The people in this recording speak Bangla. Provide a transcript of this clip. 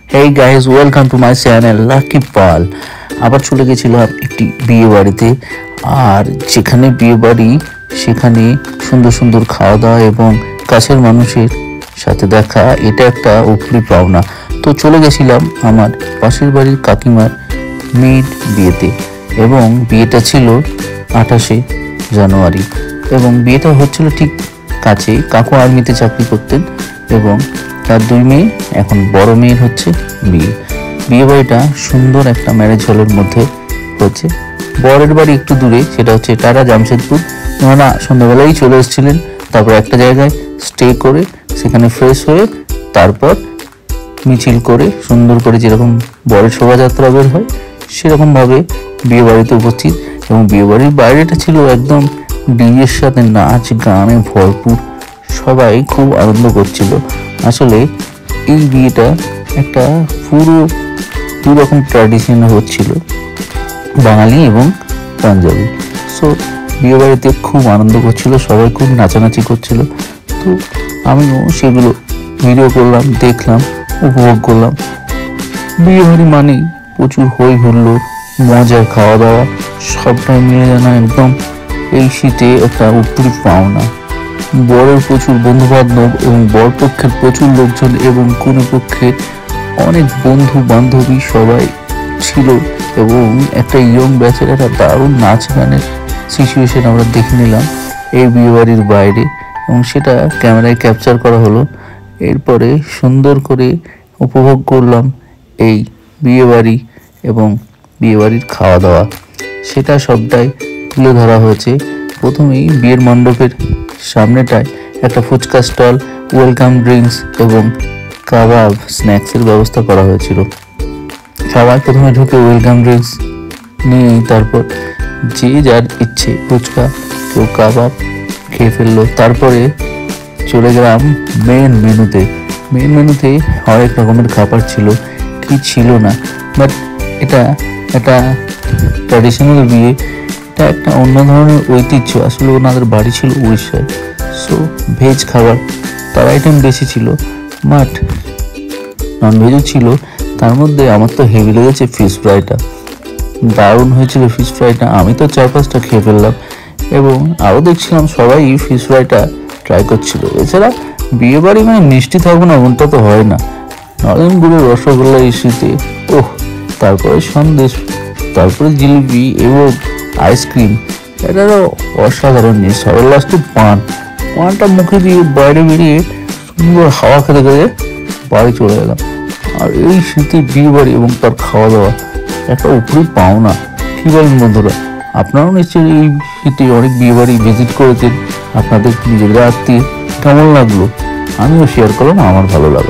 Hey guys, welcome to my channel Lucky Pal. আবার চলে গেছিলাম একটি বিয়ে বাড়িতে। আর যেখানে বিয়ে বাড়ি সেখানে সুন্দর সুন্দর খাওয়া দাওয়া এবং কাছের মানুষের সাথে দেখা, এটা একটা উপরি পাওনা। তো চলে গেছিলাম আমার পাশের বাড়ির কাকিমার মেয়ের বিয়েতে, এবং বিয়েটা ছিল 28শে জানুয়ারি, এবং বিয়েটা হচ্ছিল ঠিক কাছে। কাকু আর্মিতে চাকরি করতেন এবং তার দুই মেয়ে, এখন বড় মেয়ের হচ্ছে বিয়ে বাড়িটা সুন্দর একটা ম্যারেজ হলের মধ্যে হচ্ছে। বরের বাড়ি একটু দূরে, সেটা হচ্ছে টাটা জামশেদপুর। ওনারা সন্ধ্যাবেলাই চলে এসেছিলেন, তারপর একটা জায়গায় স্টে করে সেখানে ফ্রেশ হয়ে তারপর মিছিল করে সুন্দর করে যেরকম বরের শোভাযাত্রা বের হয় সেরকমভাবে বিয়ে বাড়িতে উপস্থিত। এবং বিয়ে বাড়ির বাইরেটা ছিল একদম ডিজের সাথে নাচ গানে ভরপুর, সবাই খুব আনন্দ করছিল। আসলে এই বিয়েটা একটা পুরো দুরকম ট্র্যাডিশন হচ্ছিল, বাঙালি এবং পাঞ্জাবি। সো বিয়ে বাড়িতে খুব আনন্দ করছিল, সবাই খুব নাচানাচি করছিল। তো আমিও সেগুলো ভিডিও করলাম, দেখলাম, উপভোগ করলাম। বিয়ে বাড়ি মানেই প্রচুর হই হুল্লোড়, মজার খাওয়া দাওয়া, সবটাই মিলে জানা একদম এই শীতে একটা উপরি পাওনা। বরের প্রচুর বন্ধু বান্ধব এবং বর পক্ষের প্রচুর লোকজন এবং কোনো পক্ষের অনেক বন্ধু বান্ধবী সবাই ছিল, এবং একটা ইয়ং ব্যাচের একটা দারুণ নাচ গানের সিচুয়েশন আমরা দেখে নিলাম এই বিয়ে বাড়ির বাইরে, এবং সেটা ক্যামেরায় ক্যাপচার করা হলো। এরপরে সুন্দর করে উপভোগ করলাম এই বিয়ে বাড়ি এবং বিয়ে বাড়ির খাওয়া দাওয়া, সেটা সবটাই তুলে ধরা হয়েছে। প্রথমেই বিয়ের মণ্ডপের সামনেটায় একটা ফুচকা স্টল, ওয়েলকাম ড্রিঙ্কস এবং কাবাব স্ন্যাক্সের ব্যবস্থা করা হয়েছিল। সবাই প্রথমে ঢুকে ওয়েলকাম ড্রিঙ্কস নিয়ে তারপর যে যার ইচ্ছে ফুচকা কেউ কাবাব খেয়ে ফেললো। তারপরে চলে গেলাম মেন মেনুতে অনেক রকমের খাবার ছিল, কি ছিল না, বাট এটা একটা ট্র্যাডিশনাল বিয়ে, এটা একটা অন্য ধরনের ঐতিহ্য। আসলে ওনাদের বাড়ি ছিল উড়িষ্যায়, সো ভেজ খাবার তার আইটেম বেশি ছিল, বাট ননভেজও ছিল। তার মধ্যে আমার তো হেভি লেগেছে ফিশ ফ্রাইটা, দারুণ হয়েছিল ফিশ ফ্রাইটা। আমি তো 4-5টা খেয়ে ফেললাম, এবং আরও দেখছিলাম সবাই ফিশ ফ্রাইটা ট্রাই করছিল। এছাড়া বিয়ে বাড়ি মানে মিষ্টি থাকবে না এমনটা তো হয় না। নলেন গুড়ের রসগোল্লা ইস্যুতে তারপরে সন্দেশ, তারপরে জিলিপি এবং আইসক্রিম, এটারও অসাধারণ জিনিস। সবার লাস্টে পানটা মুখে দিয়ে বাইরে বেরিয়ে সুন্দর হাওয়া খেতে খেতে বাড়ি চলে গেলাম। আর এই শীতে বিয়ে বাড়ি এবং তার খাওয়া দাওয়া একটা উপরি পাওনা। কি বলেন বন্ধুরা? আপনারাও নিশ্চয়ই এই শীতে অনেক বিয়ে বাড়ি ভিজিট করেছেন, আপনাদের নিজেদের আত্মীয় কেমন লাগলো আমিও শেয়ার করলাম, আমার ভালো লাগলো।